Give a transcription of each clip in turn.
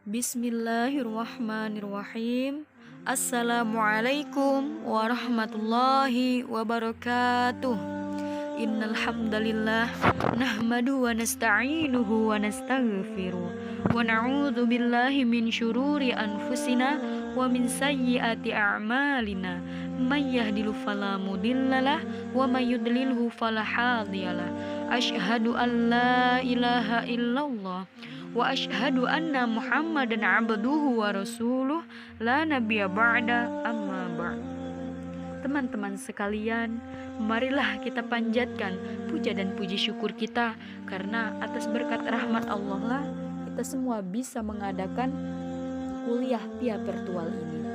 Bismillahirrahmanirrahim. Assalamualaikum warahmatullahi wabarakatuh. Innal hamdalillah nahmadu wa nasta'inuhu wa nastaghfiruh wa na'udzu billahi min syururi anfusina wa min sayyiati a'malina. May yahdihillahu fala mudhillalah wa may yudlilhu fala hadiyalah. Asyhadu an la ilaha illallah wa asyhadu anna Muhammadan abduhu wa rasuluh la nabiyya ba'da amma ba'd. Teman-teman sekalian, marilah kita panjatkan puja dan puji syukur kita, karena atas berkat rahmat Allah lah kita semua bisa mengadakan kuliah via virtual ini.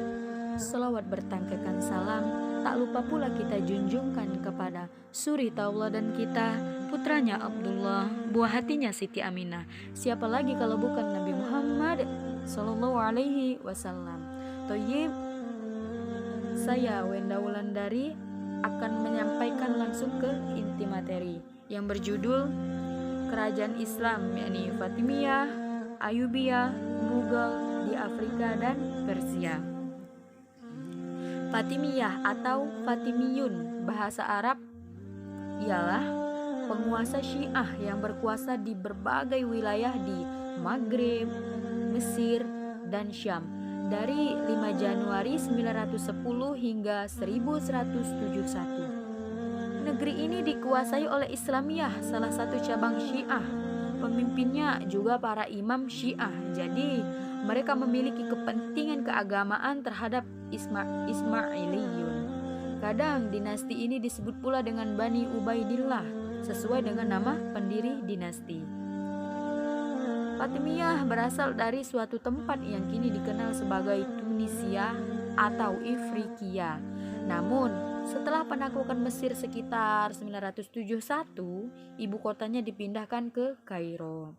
Selawat bertangkakan salam tak lupa pula kita junjungkan kepada suri tauladan kita, putranya Abdullah, buah hatinya Siti Aminah. Siapa lagi kalau bukan Nabi Muhammad Sallallahu Alaihi Wasallam. Toyib, saya Wenda Wulandari akan menyampaikan langsung ke inti materi yang berjudul Kerajaan Islam, yakni Fatimiyah, Ayyubiyah, Mughal di Afrika dan Persia. Fatimiyah atau Fatimiyun bahasa Arab ialah penguasa Syiah yang berkuasa di berbagai wilayah di Maghrib, Mesir, dan Syam dari 5 Januari 910 hingga 1171. Negeri ini dikuasai oleh Islamiyah, salah satu cabang Syiah. Pemimpinnya juga para imam Syiah. Jadi mereka memiliki kepentingan keagamaan terhadap Ismailiyun. Kadang dinasti ini disebut pula dengan Bani Ubaidillah sesuai dengan nama pendiri dinasti. Fatimiyah berasal dari suatu tempat yang kini dikenal sebagai Tunisia atau Ifriqiya. Namun setelah penaklukan Mesir sekitar 971, ibu kotanya dipindahkan ke Kairo.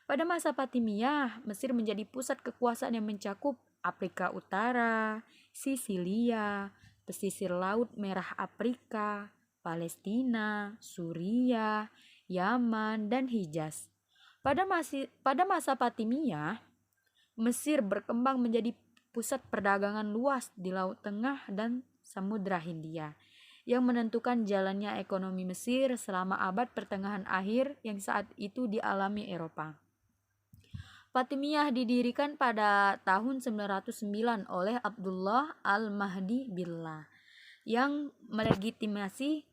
Pada masa Fatimiyah, Mesir menjadi pusat kekuasaan yang mencakup Afrika Utara, Sisilia, pesisir Laut Merah Afrika, Palestina, Suriah, Yaman, dan Hijaz. Pada masa Fatimiyah, Mesir berkembang menjadi pusat perdagangan luas di Laut Tengah dan Samudra Hindia, yang menentukan jalannya ekonomi Mesir selama abad pertengahan akhir yang saat itu dialami Eropa. Fatimiyah didirikan pada tahun 909 oleh Abdullah al-Mahdi Billah yang melegitimasi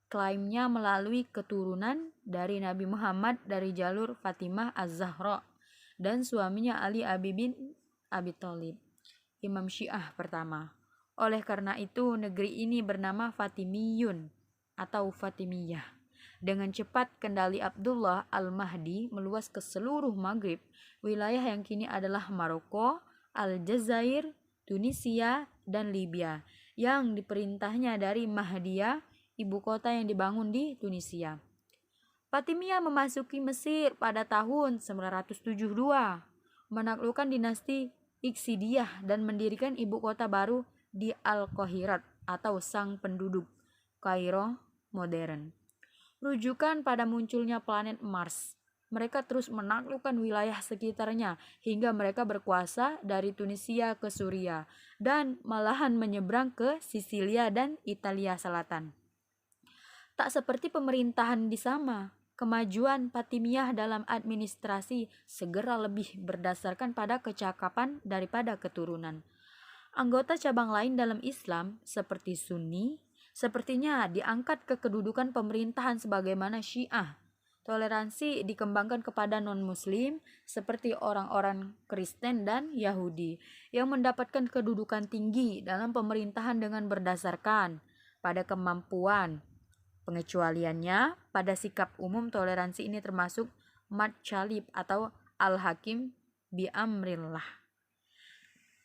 klaimnya melalui keturunan dari Nabi Muhammad dari jalur Fatimah Az-Zahra dan suaminya Ali bin Abi Thalib, Imam Syiah pertama. Oleh karena itu negeri ini bernama Fatimiyun atau Fatimiyah. Dengan cepat kendali Abdullah al-Mahdi meluas ke seluruh Maghrib, wilayah yang kini adalah Maroko, Aljazair, Tunisia, dan Libya, yang diperintahnya dari Mahdiyah, ibu kota yang dibangun di Tunisia. Fatimiyah memasuki Mesir pada tahun 972, menaklukkan dinasti Iksidiyah dan mendirikan ibu kota baru di Al-Qahirat atau Sang Penduduk, Kairo modern. Rujukan pada munculnya planet Mars. Mereka terus menaklukkan wilayah sekitarnya hingga mereka berkuasa dari Tunisia ke Suriah dan malahan menyeberang ke Sisilia dan Italia Selatan. Tak seperti pemerintahan di Sama, kemajuan Fatimiyah dalam administrasi segera lebih berdasarkan pada kecakapan daripada keturunan. Anggota cabang lain dalam Islam seperti Sunni sepertinya diangkat ke kedudukan pemerintahan sebagaimana Syiah. Toleransi dikembangkan kepada non-muslim seperti orang-orang Kristen dan Yahudi yang mendapatkan kedudukan tinggi dalam pemerintahan dengan berdasarkan pada kemampuan. Pengecualiannya pada sikap umum toleransi ini termasuk Matchalib atau Al-Hakim bi Amrillah.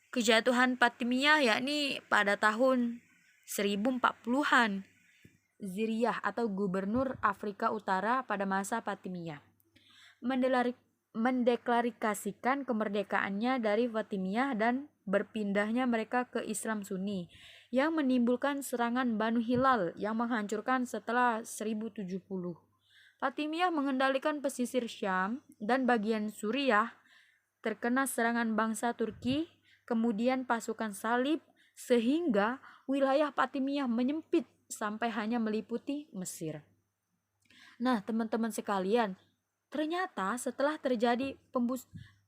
Kejatuhan Fatimiyah yakni pada tahun 1040-an, Ziriyah atau gubernur Afrika Utara pada masa Fatimiyah mendeklarasikan kemerdekaannya dari Fatimiyah dan berpindahnya mereka ke Islam Sunni yang menimbulkan serangan Banu Hilal yang menghancurkan setelah 1070. Fatimiyah mengendalikan pesisir Syam dan bagian Suriah terkena serangan bangsa Turki, kemudian pasukan salib, sehingga wilayah Fatimiyah menyempit sampai hanya meliputi Mesir. Nah, teman-teman sekalian, ternyata setelah terjadi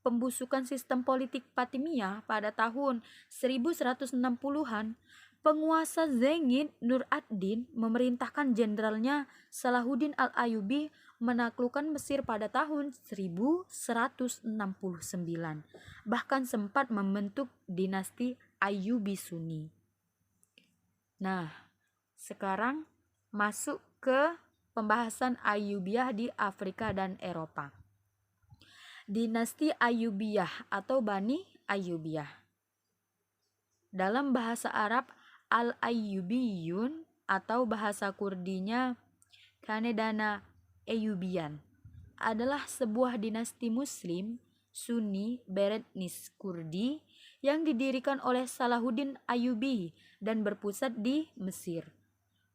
pembusukan sistem politik Fatimiyah pada tahun 1160-an, penguasa Zengid Nur ad-Din memerintahkan jenderalnya Salahuddin al-Ayyubi menaklukkan Mesir pada tahun 1169, bahkan sempat membentuk dinasti Ayyubi Sunni. Nah, sekarang masuk ke pembahasan Ayyubiyah di Afrika dan Eropa. Dinasti Ayyubiyah atau Bani Ayyubiyah. Dalam bahasa Arab, Al-Ayyubiyun atau bahasa Kurdinya Kanedana Ayyubiyan adalah sebuah dinasti Muslim Sunni Beretnis Kurdi yang didirikan oleh Salahuddin Ayyubi dan berpusat di Mesir.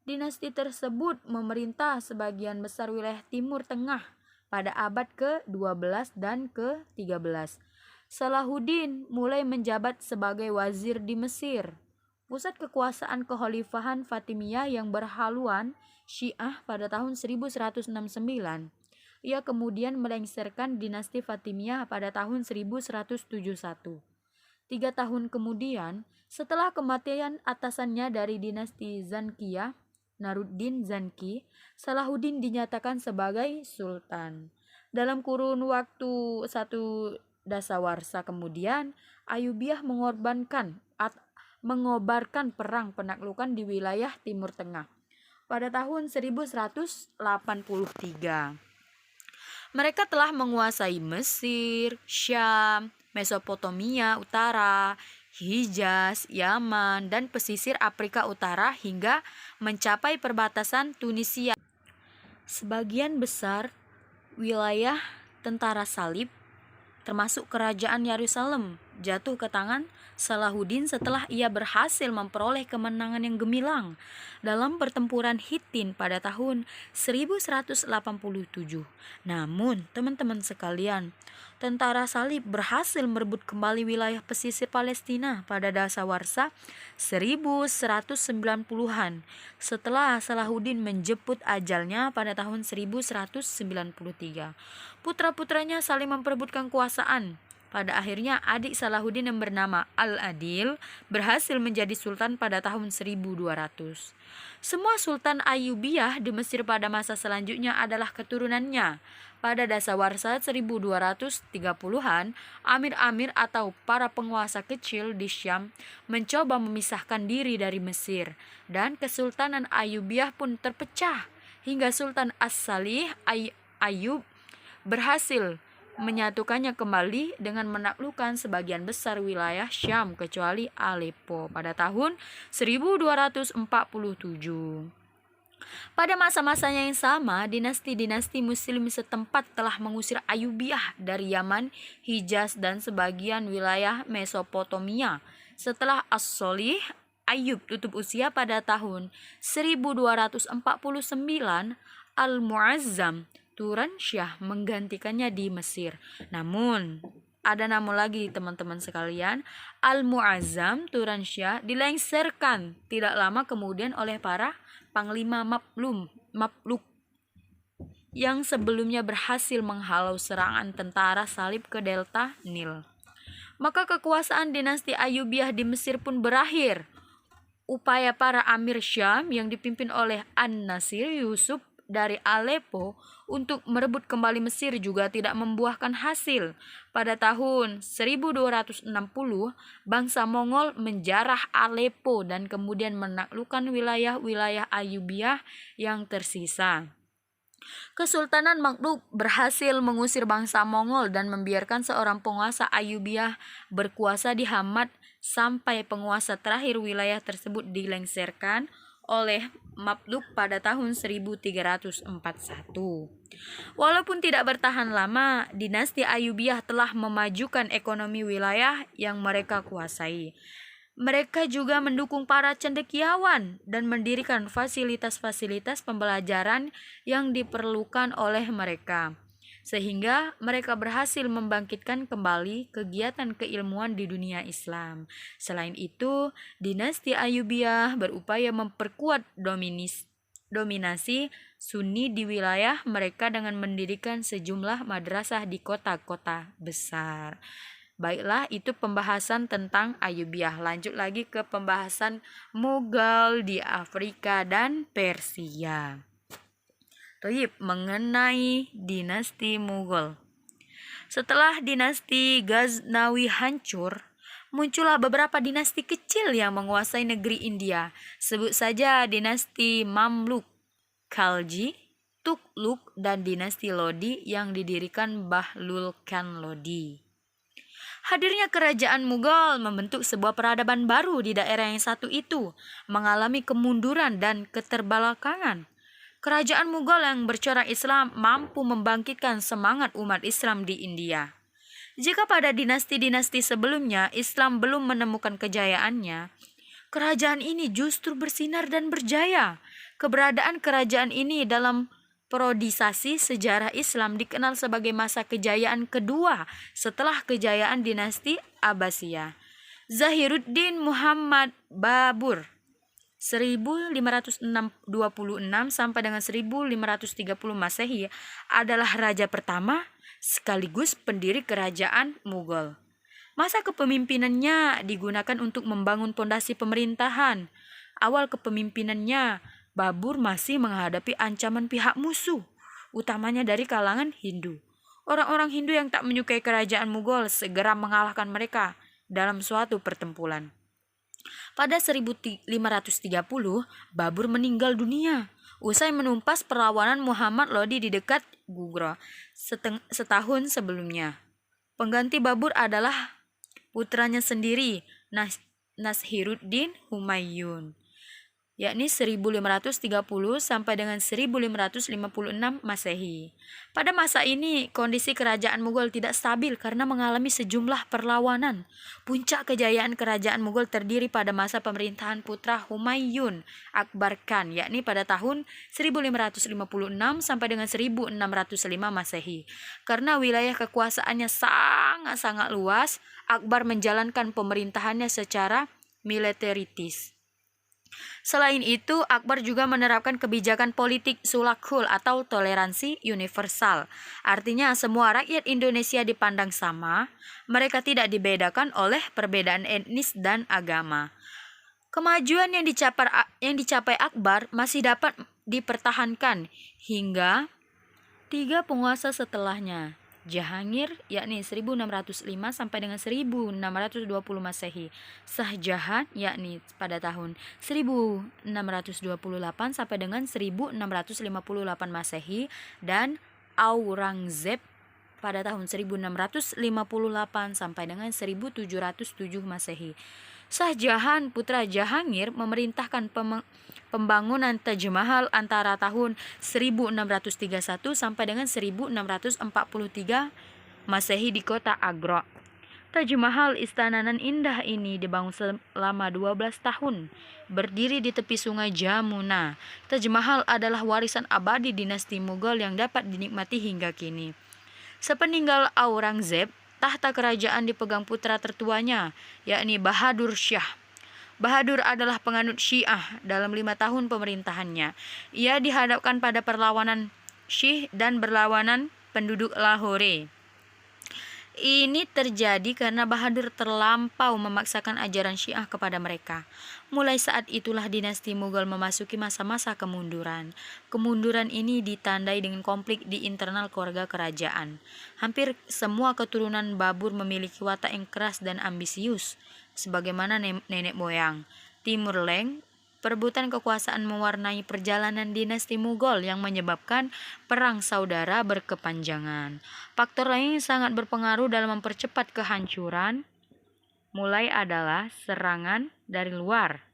Dinasti tersebut memerintah sebagian besar wilayah Timur Tengah pada abad ke-12 dan ke-13. Salahuddin mulai menjabat sebagai wazir di Mesir, pusat kekuasaan kekhalifahan Fatimiyah yang berhaluan Syiah pada tahun 1169. Ia kemudian melengsarkan dinasti Fatimiyah pada tahun 1171. 3 tahun kemudian, setelah kematian atasannya dari dinasti Zankiyah, Naruddin Zanki, Salahuddin dinyatakan sebagai sultan. Dalam kurun waktu 1 dasawarsa kemudian, Ayyubiyah mengobarkan perang penaklukan di wilayah Timur Tengah pada tahun 1183. Mereka telah menguasai Mesir, Syam, Mesopotamia Utara, Hijaz, Yaman, dan pesisir Afrika Utara hingga mencapai perbatasan Tunisia. Sebagian besar wilayah tentara salib, termasuk kerajaan Yerusalem, jatuh ke tangan Salahuddin setelah ia berhasil memperoleh kemenangan yang gemilang dalam pertempuran Hittin pada tahun 1187. Namun, teman-teman sekalian, tentara salib berhasil merebut kembali wilayah pesisir Palestina pada dasawarsa 1190-an setelah Salahuddin menjemput ajalnya pada tahun 1193. Putra-putranya saling memperebutkan kuasaan. Pada akhirnya adik Salahuddin yang bernama Al-Adil berhasil menjadi sultan pada tahun 1200. Semua sultan Ayyubiyah di Mesir pada masa selanjutnya adalah keturunannya. Pada dasawarsa 1230-an, amir-amir atau para penguasa kecil di Syam mencoba memisahkan diri dari Mesir, dan Kesultanan Ayyubiyah pun terpecah hingga Sultan As-Salih Ayyub berhasil menyatukannya kembali dengan menaklukkan sebagian besar wilayah Syam kecuali Aleppo pada tahun 1247. Pada masa-masanya yang sama, dinasti-dinasti Muslim setempat telah mengusir Ayyubiyah dari Yaman, Hijaz, dan sebagian wilayah Mesopotamia. Setelah As-Solih Ayyub tutup usia pada tahun 1249, Al-Mu'azzam Turansyah menggantikannya di Mesir. Namun, ada namun lagi teman-teman sekalian, Al-Mu'azzam Turansyah dilengsarkan tidak lama kemudian oleh para panglima Mapluk yang sebelumnya berhasil menghalau serangan tentara salib ke delta Nil. Maka kekuasaan dinasti Ayyubiyah di Mesir pun berakhir. Upaya para amir Syam yang dipimpin oleh An-Nasir Yusuf dari Aleppo untuk merebut kembali Mesir juga tidak membuahkan hasil. Pada tahun 1260, bangsa Mongol menjarah Aleppo dan kemudian menaklukkan wilayah-wilayah Ayyubiyah yang tersisa. Kesultanan Makluk berhasil mengusir bangsa Mongol dan membiarkan seorang penguasa Ayyubiyah berkuasa di Hamad sampai penguasa terakhir wilayah tersebut dilengsarkan oleh Mapluk pada tahun 1341. Walaupun tidak bertahan lama, dinasti Ayyubiyah telah memajukan ekonomi wilayah yang mereka kuasai. Mereka juga mendukung para cendekiawan dan mendirikan fasilitas-fasilitas pembelajaran yang diperlukan oleh mereka. sehingga mereka berhasil membangkitkan kembali kegiatan keilmuan di dunia Islam. Selain itu, dinasti Ayyubiyah berupaya memperkuat dominasi Sunni di wilayah mereka dengan mendirikan sejumlah madrasah di kota-kota besar. Baiklah, itu pembahasan tentang Ayyubiyah. Lanjut lagi ke pembahasan Mughal di Afrika dan Persia. Mengenai dinasti Mughal. Setelah dinasti Ghaznawi hancur, muncullah beberapa dinasti kecil yang menguasai negeri India. Sebut saja dinasti Mamluk, Khalji, Tughluq, dan dinasti Lodi yang didirikan Bahlul Khan Lodi. Hadirnya kerajaan Mughal membentuk sebuah peradaban baru di daerah yang satu itu, mengalami kemunduran dan keterbelakangan. Kerajaan Mughal yang bercorak Islam mampu membangkitkan semangat umat Islam di India. Jika pada dinasti-dinasti sebelumnya Islam belum menemukan kejayaannya, kerajaan ini justru bersinar dan berjaya. Keberadaan kerajaan ini dalam periodisasi sejarah Islam dikenal sebagai masa kejayaan kedua setelah kejayaan dinasti Abbasiyah. Zahiruddin Muhammad Babur 1526 sampai dengan 1530 Masehi adalah raja pertama sekaligus pendiri kerajaan Mughal. Masa kepemimpinannya digunakan untuk membangun pondasi pemerintahan. Awal kepemimpinannya, Babur masih menghadapi ancaman pihak musuh, utamanya dari kalangan Hindu. Orang-orang Hindu yang tak menyukai kerajaan Mughal segera mengalahkan mereka dalam suatu pertempuran. Pada 1530, Babur meninggal dunia usai menumpas perlawanan Muhammad Lodi di dekat Gugra setahun sebelumnya. Pengganti Babur adalah putranya sendiri, Nashiruddin Humayun, yakni 1530 sampai dengan 1556 Masehi. Pada masa ini, kondisi kerajaan Mughal tidak stabil karena mengalami sejumlah perlawanan. Puncak kejayaan kerajaan Mughal terdiri pada masa pemerintahan putra Humayun, Akbar Khan, yakni pada tahun 1556 sampai dengan 1605 Masehi. Karena wilayah kekuasaannya sangat-sangat luas, Akbar menjalankan pemerintahannya secara militaritis. Selain itu, Akbar juga menerapkan kebijakan politik sulakhul atau toleransi universal. Artinya semua rakyat Indonesia dipandang sama, mereka tidak dibedakan oleh perbedaan etnis dan agama. Kemajuan yang dicapai Akbar masih dapat dipertahankan hingga 3 penguasa setelahnya. Jahangir yakni 1605 sampai dengan 1620 Masehi, Shah Jahan yakni pada tahun 1628 sampai dengan 1658 Masehi, dan Aurangzeb pada tahun 1658 sampai dengan 1707 Masehi. Shah Jahan, putra Jahangir, memerintahkan pembangunan Taj Mahal antara tahun 1631 sampai dengan 1643 Masehi di kota Agra. Taj Mahal, istana nan indah ini dibangun selama 12 tahun, berdiri di tepi sungai Jamuna. Taj Mahal adalah warisan abadi dinasti Mughal yang dapat dinikmati hingga kini. Sepeninggal Aurangzeb, tahta kerajaan dipegang putra tertuanya, yakni Bahadur Shah. Bahadur adalah penganut Syiah dalam 5 tahun pemerintahannya. Ia dihadapkan pada perlawanan Syiah dan berlawanan penduduk Lahore. Ini terjadi karena Bahadur terlampau memaksakan ajaran Syiah kepada mereka. Mulai saat itulah dinasti Mughal memasuki masa-masa kemunduran. Kemunduran ini ditandai dengan konflik di internal keluarga kerajaan. Hampir semua keturunan Babur memiliki watak yang keras dan ambisius, sebagaimana nenek moyang. Timur Leng, perebutan kekuasaan mewarnai perjalanan dinasti Mughal yang menyebabkan perang saudara berkepanjangan. Faktor lain yang sangat berpengaruh dalam mempercepat kehancuran mulai adalah serangan dari luar.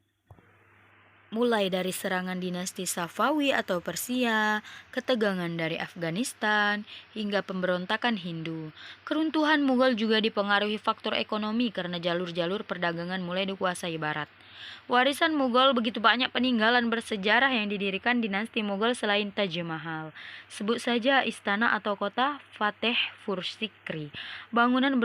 Mulai dari serangan dinasti Safawi atau Persia, ketegangan dari Afghanistan, hingga pemberontakan Hindu. Keruntuhan Mughal juga dipengaruhi faktor ekonomi karena jalur-jalur perdagangan mulai dikuasai Barat. Warisan Mughal begitu banyak peninggalan bersejarah yang didirikan dinasti Mughal selain Taj Mahal. Sebut saja istana atau kota Fateh Fursikri. Bangunan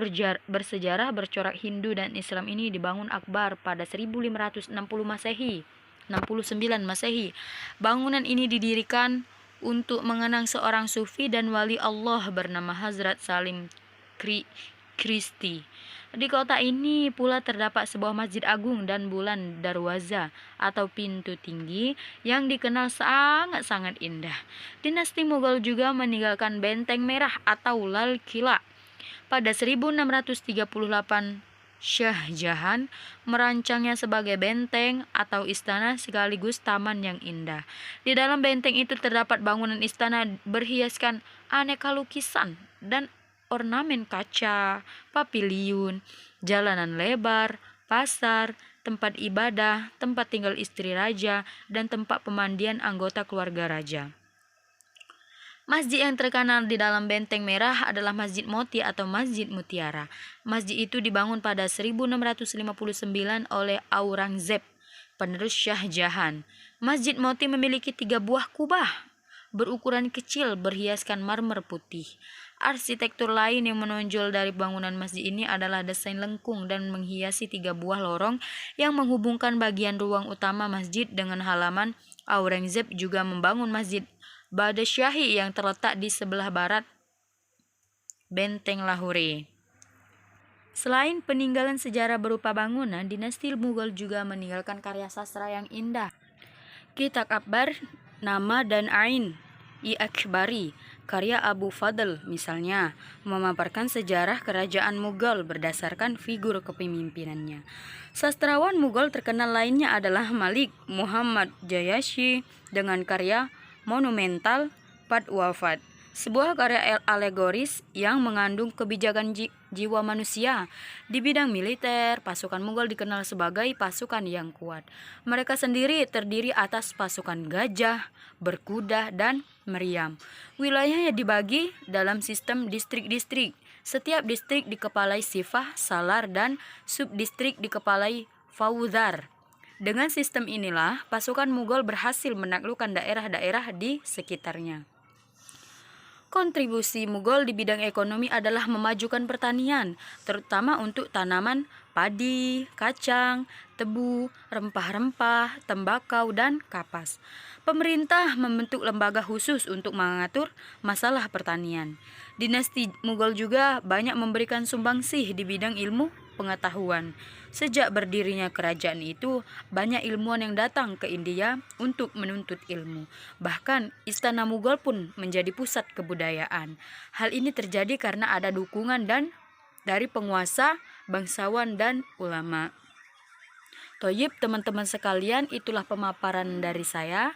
bersejarah bercorak Hindu dan Islam ini dibangun Akbar pada 1560 Masehi. 69 Masehi. Bangunan ini didirikan untuk mengenang seorang sufi dan wali Allah bernama Hazrat Salim Kristi. Di kota ini pula terdapat sebuah masjid agung dan bulan darwaza atau pintu tinggi yang dikenal sangat-sangat indah. Dinasti Mughal juga meninggalkan benteng merah atau Lal Qila. Pada 1638 Shah Jahan merancangnya sebagai benteng atau istana sekaligus taman yang indah. Di dalam benteng itu terdapat bangunan istana berhiaskan aneka lukisan dan ornamen kaca, paviliun, jalanan lebar, pasar, tempat ibadah, tempat tinggal istri raja, dan tempat pemandian anggota keluarga raja. Masjid yang terkenal di dalam benteng merah adalah Masjid Moti atau Masjid Mutiara. Masjid itu dibangun pada 1659 oleh Aurangzeb, penerus Shah Jahan. Masjid Moti memiliki 3 buah kubah berukuran kecil berhiaskan marmer putih. Arsitektur lain yang menonjol dari bangunan masjid ini adalah desain lengkung dan menghiasi 3 buah lorong yang menghubungkan bagian ruang utama masjid dengan halaman. Aurangzeb juga membangun Masjid Badashahi yang terletak di sebelah barat benteng Lahore. Selain peninggalan sejarah berupa bangunan, dinasti Mughal juga meninggalkan karya sastra yang indah. Kitab Akbar, Nama dan Ain-i-Akbari, karya Abu Fadl misalnya, memaparkan sejarah kerajaan Mughal berdasarkan figur kepemimpinannya. Sastrawan Mughal terkenal lainnya adalah Malik Muhammad Jayashi dengan karya monumental Pad Wafat, sebuah karya alegoris yang mengandung kebijakan jiwa manusia. Di bidang militer, pasukan Mughal dikenal sebagai pasukan yang kuat. Mereka sendiri terdiri atas pasukan gajah, berkuda, dan meriam. Wilayahnya dibagi dalam sistem distrik-distrik. Setiap distrik dikepalai sifah, salar, dan subdistrik dikepalai fauzar. Dengan sistem inilah, pasukan Mughal berhasil menaklukkan daerah-daerah di sekitarnya. Kontribusi Mughal di bidang ekonomi adalah memajukan pertanian, terutama untuk tanaman padi, kacang, tebu, rempah-rempah, tembakau, dan kapas. Pemerintah membentuk lembaga khusus untuk mengatur masalah pertanian. Dinasti Mughal juga banyak memberikan sumbangsih di bidang ilmu pengetahuan. Sejak berdirinya kerajaan itu, banyak ilmuwan yang datang ke India untuk menuntut ilmu. Bahkan istana Mughal pun menjadi pusat kebudayaan. Hal ini terjadi karena ada dukungan dari penguasa, bangsawan, dan ulama. Toyib, teman-teman sekalian, itulah pemaparan dari saya.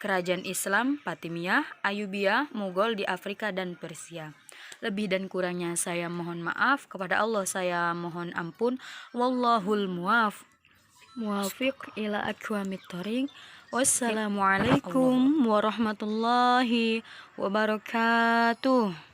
Kerajaan Islam Fatimiyah, Ayyubiyah, Mughal di Afrika dan Persia. Lebih dan kurangnya saya mohon maaf, kepada Allah saya mohon ampun. Wallahul muwafiq ila aqwamit thoriq. Wassalamualaikum warahmatullahi wabarakatuh.